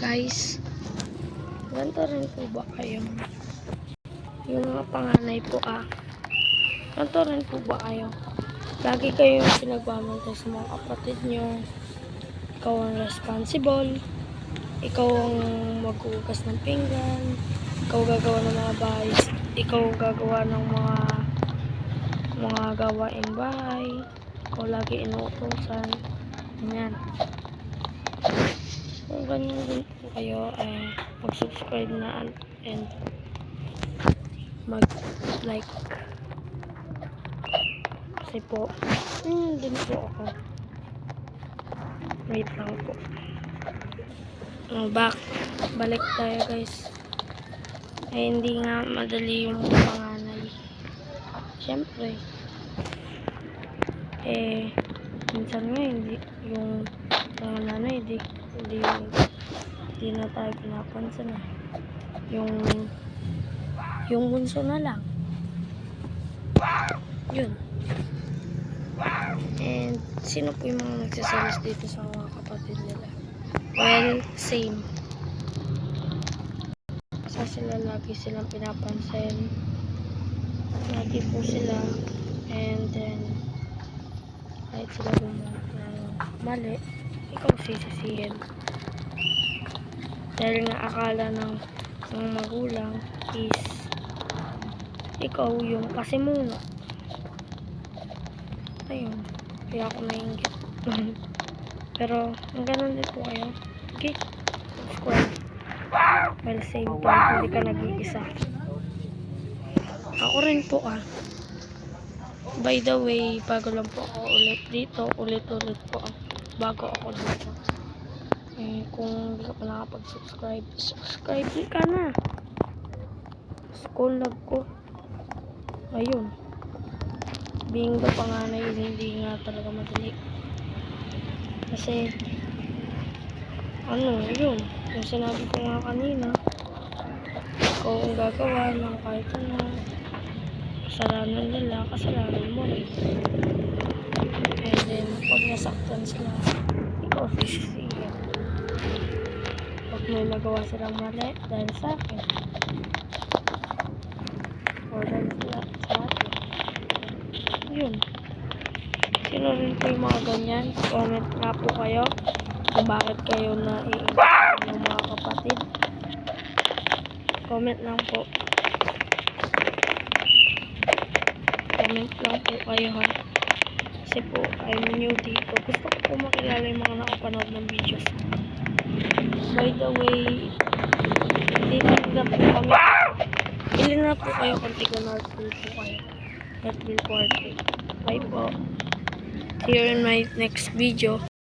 Guys, ganito rin po ba kayo? Yung mga panganay po ganito rin po ba kayo? Lagi kayong pinagmamantay sa mga kapatid nyo. Ikaw ang responsible. Ikaw ang maghugas ng pinggan. Ikaw gagawa ng mga bahay. Ikaw gagawa ng mga gawaing bahay. Ikaw lagi inuutosan. Ganyan. Kung ganyan din po kayo, mag-subscribe na and mag-like. Kasi po, din po ako. Wait lang po. Balik tayo guys. Hindi nga madali yung panganay. Siyempre. Minsan nga hindi yung panganay, hindi na tayo pinapansin yung bunso na lang. Yun. And sino po yung mga nagsasalas dito sa mga kapatid nila? Well, same. Kasi lagi silang pinapansin. Lagi po sila. And then kahit sila gumawa mali, ikaw sisisihin. Dahil nga akala ng magulang is ikaw yung pasimuno. Ayun, kaya ako nainggit. Pero ganun din po kayo. Okay, subscribe. Well, same time, hindi ka nag-iisa. Ako rin po by the way, bago lang po ako ulit dito, ulit-ulit po bago ako dito. Kung hindi ka pa nakapag-subscribe, subscribe ka na. School love ko. Ayun. Being the panganay, hindi nga talaga madali. Kasi, yun. Yung sinabi ko nga kanina, ikaw ang gagawa ng kahit ano. Kasalanan nila, kasalanan mo rin. And then, pag nasaktan sila, ikaw sisisihin. Pag may nagawa silang mali, dahil sa akin. O dahil sa akin. Yun. Sino rin po yung mga ganyan? Comment nga po kayo kung bakit kayo naiiyak ng mga kapatid. Comment lang po. Comment lang po kayo kasi po I'm new dito. Gusto ko po makilala yung mga nakapanood ng videos. By the way, bili na po kayo kung tiga-Northville po kayo. Northville Party. Bye po. See you in my next video.